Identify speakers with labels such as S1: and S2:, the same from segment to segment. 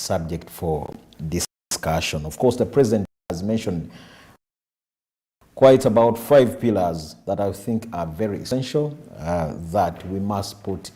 S1: subject for discussion. Of course, the president has mentioned quite about 5 pillars that I think are very essential that we must put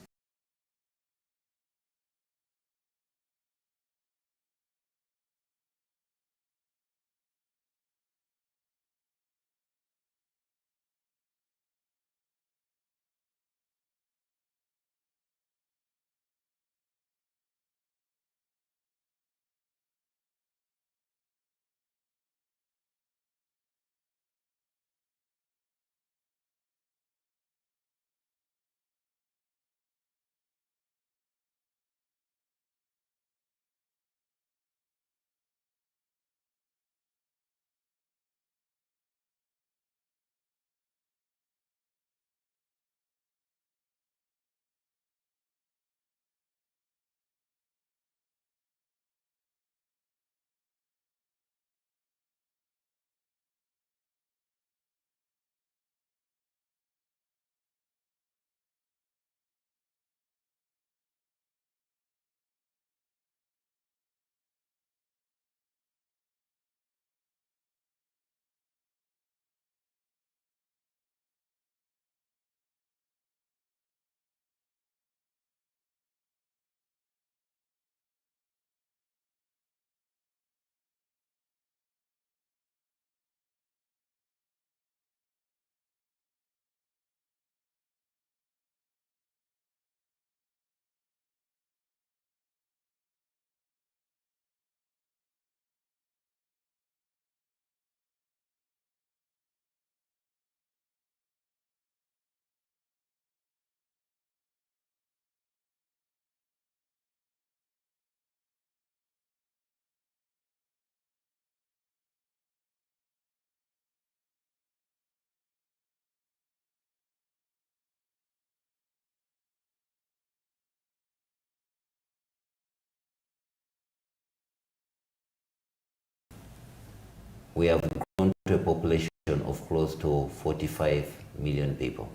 S2: we have grown to a population of close to 45 million people.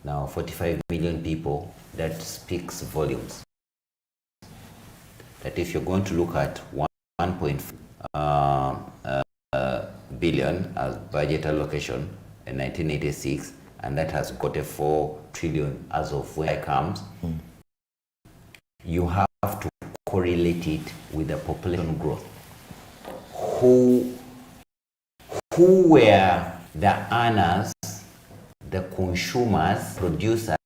S2: Now, 45 million people, that speaks volumes. That if you're going to look at 1.5 billion as budget allocation in 1986, and that has got a 4 trillion as of when it comes, you have to correlate it with the population growth. Who were the earners, the consumers, producers,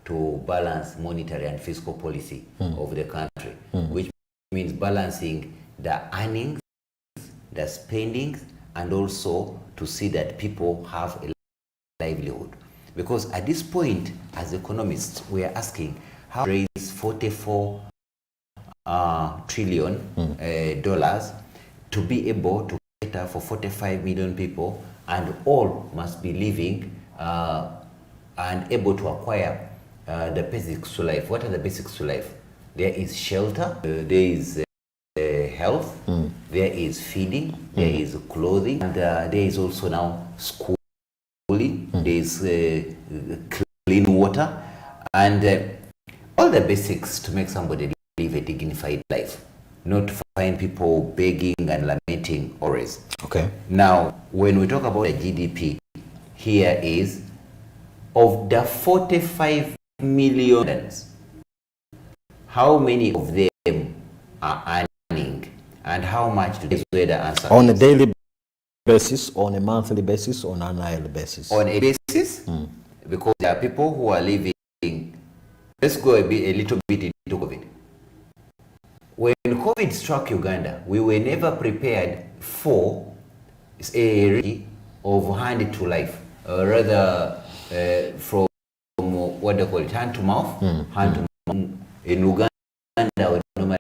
S2: to balance monetary and fiscal policy of the country, which means balancing the earnings, the spendings, and also to see that people have a livelihood. Because at this point, as economists, we are asking how to raise 44 trillion dollars to be able to cater for 45 million people, and all must be living and able to acquire the basics to life. What are the basics to life? There is shelter, there is health, there is feeding, there is clothing, and there is also now schooling, there is clean water, and all the basics to make somebody live a dignified life, not to find people begging and lamenting always.
S1: Okay.
S2: Now, when we talk about the GDP, here is of the 45 million, how many of them are earning, and how much do they pay the answer?
S1: On a daily basis, on a monthly basis, on an annual basis?
S2: On a basis, because there are people who are living. Let's go a little bit into COVID. When COVID struck Uganda, we were never prepared for a rate of hand to life, rather from what they call it, hand to mouth, hand to mouth. In Uganda, we normally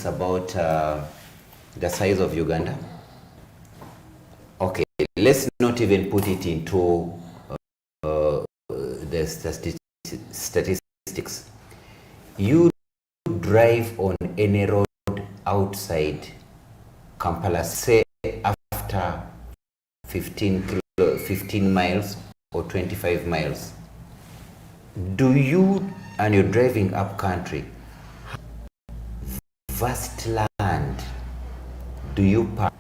S2: about the size of Uganda. Okay, let's not even put it into the statistics. You drive on any road outside Kampala, say after 15 miles or 25 miles. Do you, and you're driving up country, vast land, do you pass?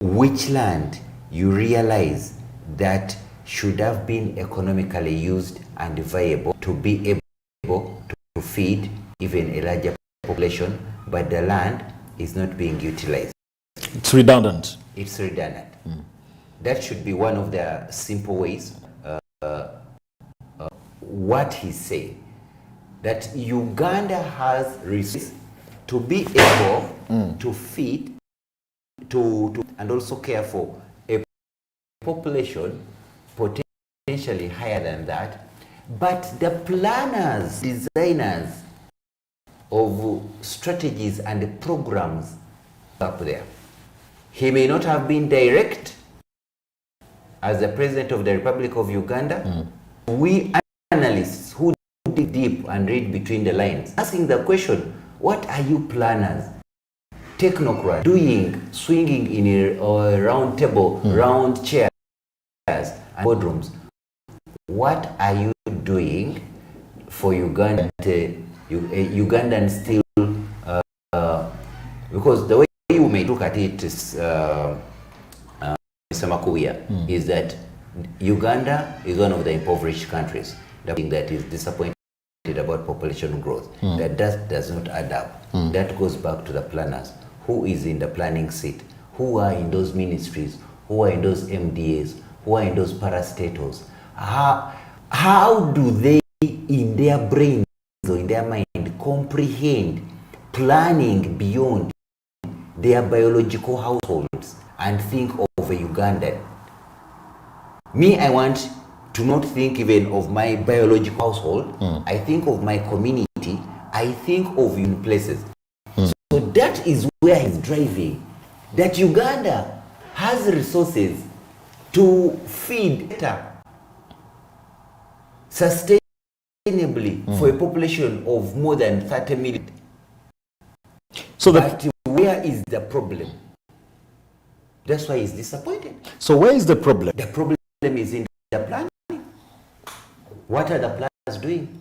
S2: Which land you realize that should have been economically used and viable to be able to feed even a larger population, but the land is not being utilized?
S1: It's redundant.
S2: It's redundant. That should be one of the simple ways. What he's saying, that Uganda has resources to be able to feed to and also care for a population potentially higher than that, but the planners, designers of strategies and programs up there, he may not have been direct as the President of the Republic of Uganda. We analysts who dig deep and read between the lines, asking the question, what are you planners, technocrats, doing, swinging in a round table, round chairs and boardrooms? What are you doing for Uganda? Ugandan still, because the way you may look at it is, Mr. Makuya, is that Uganda is one of the impoverished countries. The thing that is disappointed about population growth, that does not add up. That goes back to the planners. Who is in the planning seat? Who are in those ministries? Who are in those MDAs? Who are in those parastatals? How do they, in their brains or in their mind, comprehend planning beyond their biological households and think of a Ugandan? Me, I want to not think even of my biological household. I think of my community. I think of in places. So that is where he's driving. That Uganda has resources to feed better, sustainably for a population of more than 30 million.
S1: So
S2: but where is the problem? That's why he's disappointed.
S1: So where is the problem?
S2: The problem is in the planning. What are the planners doing?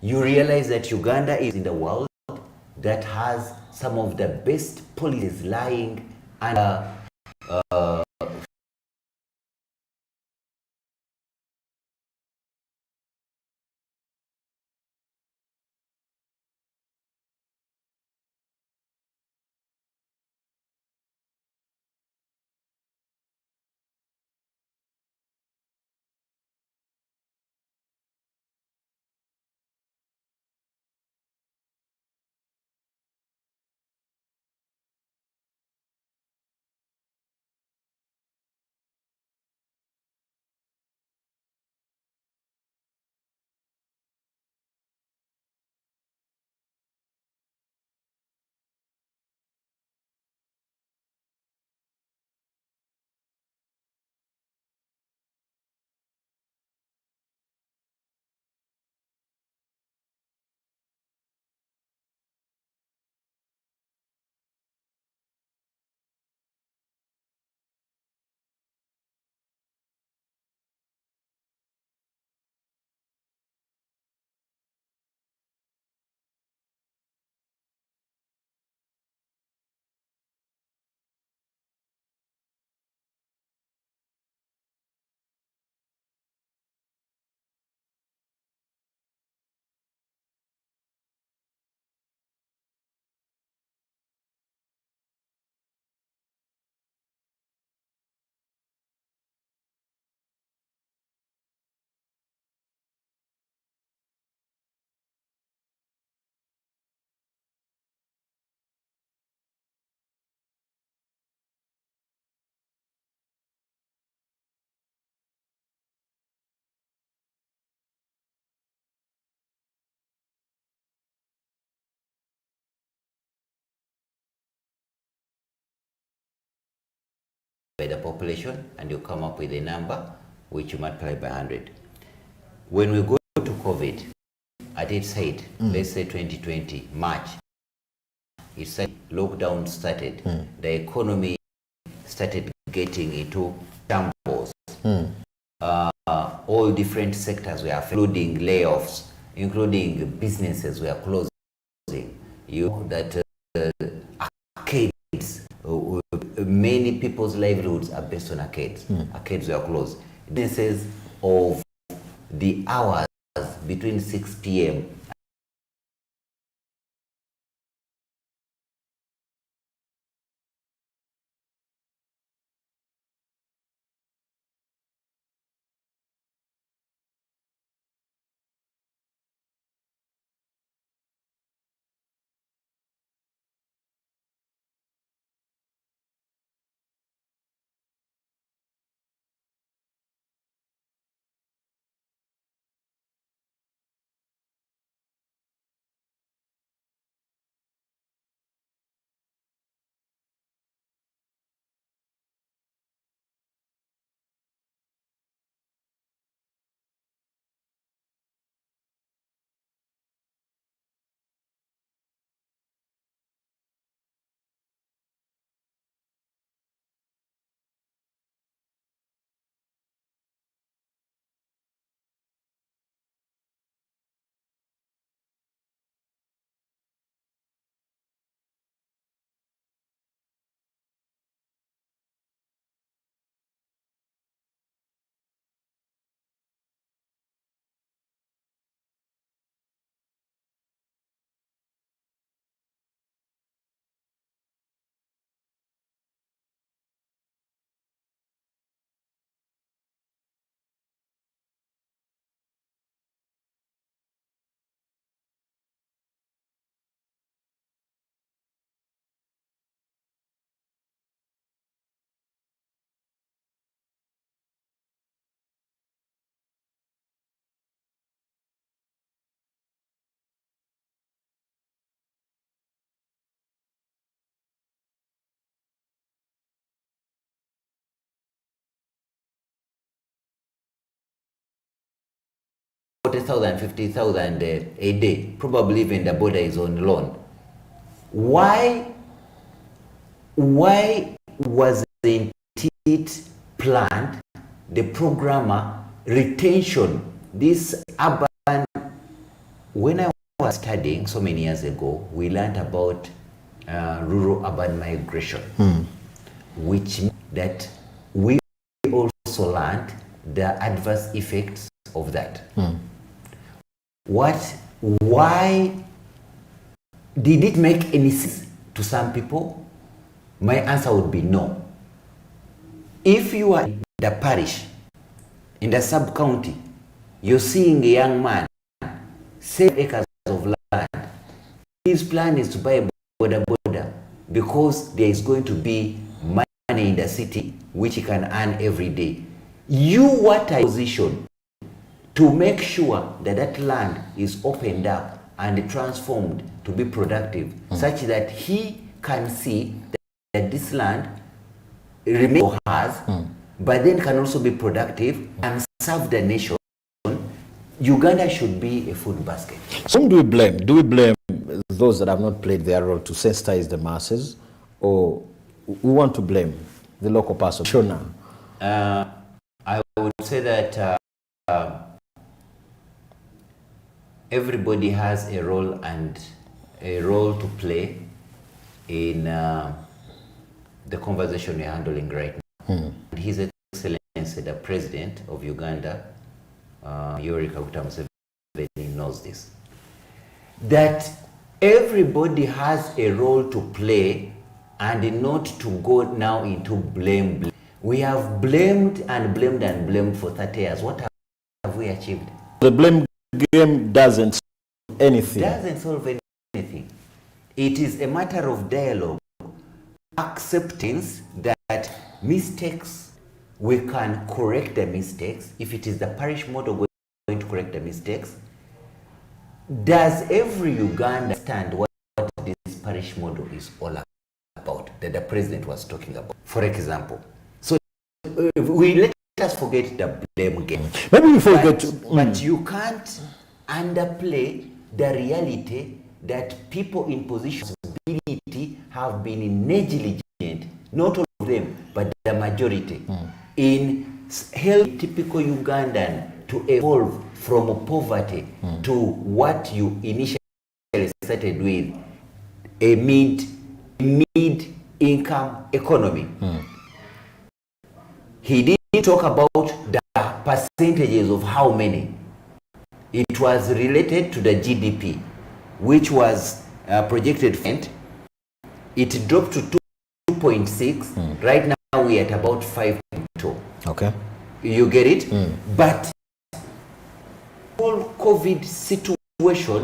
S2: You realize that Uganda is in the world that has some of the best policies lying under by the population, and you come up with a number which you multiply by 100. When we go to COVID, at its height, let's say 2020, March, it started, lockdown started, the economy started getting into shambles. All different sectors were including layoffs, including businesses were closing. You know that arcades, many people's livelihoods are based on arcades. Arcades were closed. Businesses of the hours between 6 p.m. 40,000, 50,000 a day. Probably even the border is on loan. Why wasn't it planned, the programmer retention, this urban? When I was studying so many years ago, we learned about rural-urban migration, which means that we also learned the adverse effects of that. Why did it make any sense to some people? My answer would be no. If you are in the parish, in the sub-county, you're seeing a young man, 7 acres of land. His plan is to buy a border because there is going to be money in the city which he can earn every day. You want a position to make sure that that land is opened up and transformed to be productive, such that he can see that this land remains or has, but then can also be productive and serve the nation. Uganda should be a food basket.
S1: So whom do we blame? Do we blame those that have not played their role to sensitize the masses, or we want to blame the local person? Sure now.
S2: I would say that everybody has a role to play in the conversation we're handling right now. His Excellency, the President of Uganda, Yoweri Kaguta Museveni, knows this. That everybody has a role to play, and not to go now into blame. We have blamed and blamed and blamed for 30 years. What have we achieved?
S1: The blame game doesn't solve anything.
S2: It doesn't solve anything. It is a matter of dialogue, acceptance that mistakes, we can correct the mistakes. If it is the parish model going to correct the mistakes, does every Ugandan understand what this parish model is all about, that the president was talking about, for example? So let us forget the blame game.
S1: Maybe we forget.
S2: But you can't underplay the reality that people in positions of responsibility have been negligent, not all of them, but the majority, in helping typical Ugandan to evolve from poverty to what you initially started with, a mid-income economy. He didn't talk about the percentages of how many. It was related to the GDP, which was projected. It dropped to 2.6. Right now we're at about 5.2.
S1: Okay.
S2: You get it? But whole COVID situation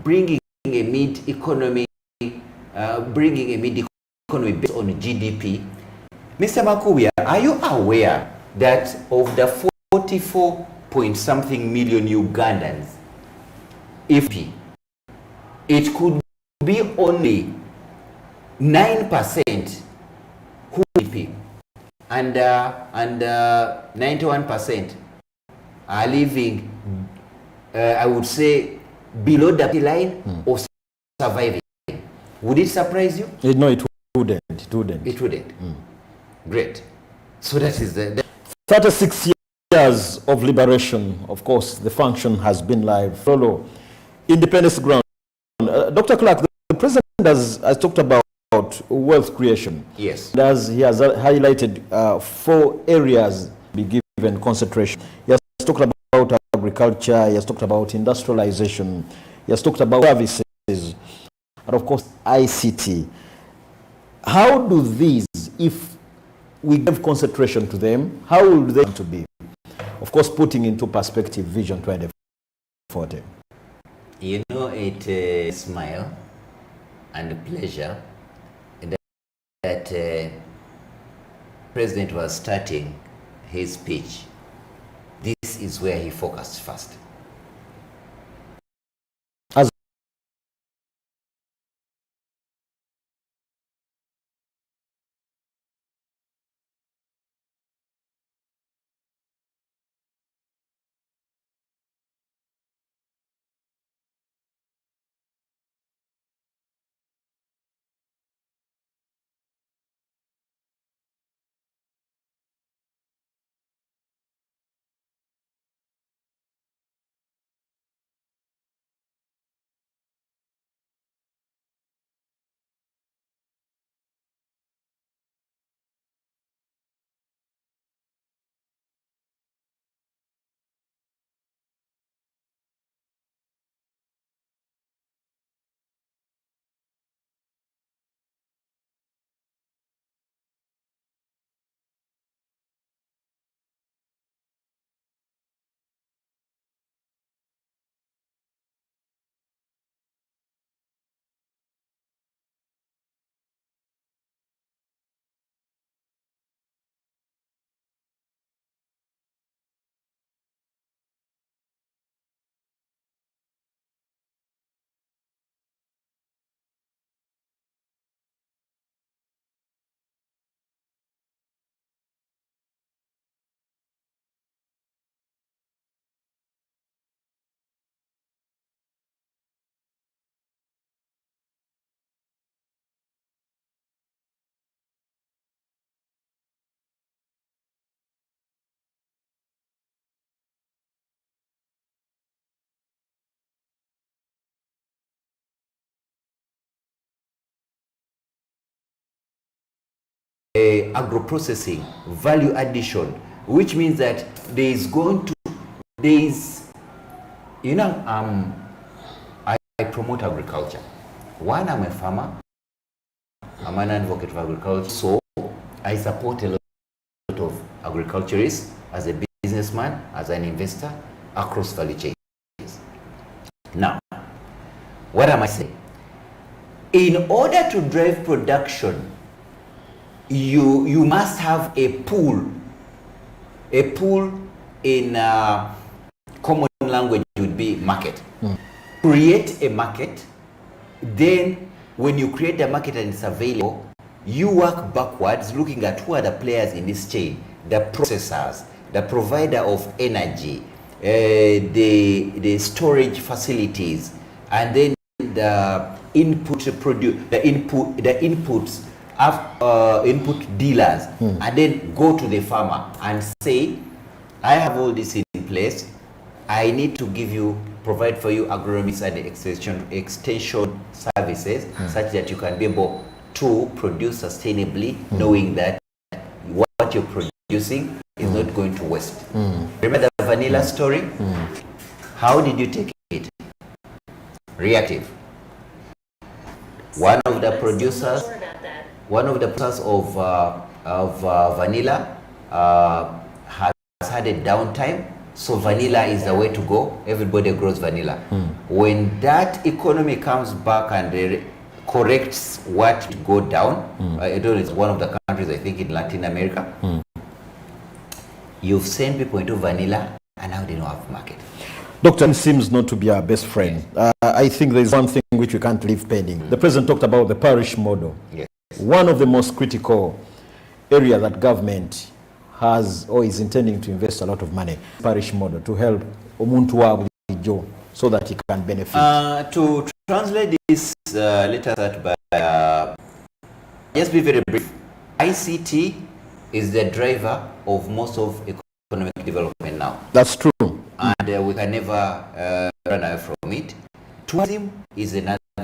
S2: bringing a mid-economy based on GDP. Mr. Makubia, are you aware that of the 44 point something million Ugandans, if it could be only 9% who GDP, and 91% are living, I would say, below the line or surviving? Would it surprise you?
S1: No, it wouldn't. It wouldn't.
S2: It wouldn't. Great. So that is the
S1: 36 years of liberation. Of course, the function has been live. Follow independence ground. Dr. Clark, the president has talked about wealth creation.
S2: Yes.
S1: He has highlighted 4 areas be given concentration. He has talked about agriculture, he has talked about industrialization, he has talked about services, and of course ICT. How do these, if we give concentration to them, how will they to be? Of course, putting into perspective Vision 2040.
S2: You know, it smile and pleasure that President was starting his speech. This is where he focused first. agro-processing, value addition, which means that I promote agriculture. One, I'm a farmer, I'm an advocate for agriculture, so I support a lot of agriculturists as a businessman, as an investor, across value chains. Now, what am I saying? In order to drive production, you must have a pool. A pool in common language would be market. Create a market. Then when you create a market and it's available, you work backwards looking at who are the players in this chain, the processors, the provider of energy, the storage facilities, and then the input dealers, and then go to the farmer and say, I have all this in place. I need to provide for you agronomics and extension services such that you can be able to produce sustainably, knowing that what you're producing is not going to waste. Remember the vanilla story? How did you take it? Reactive. One of the producers of vanilla has had a downtime, so vanilla is the way to go. Everybody grows vanilla. When that economy comes back and corrects what go down, I don't know, it's one of the countries, I think, in Latin America, you've sent people into vanilla and now they don't have market.
S1: Dr. seems not to be our best friend. I think there's one thing which we can't leave pending. The president talked about the parish model.
S2: Yes.
S1: One of the most critical area that government has or is intending to invest a lot of money, parish model, to help omuntu wa bulijjo so that he can benefit.
S2: To translate this, let us start by just be very brief. ICT is the driver of most of economic development now.
S1: That's true.
S2: And we can never run away from it. Tourism is another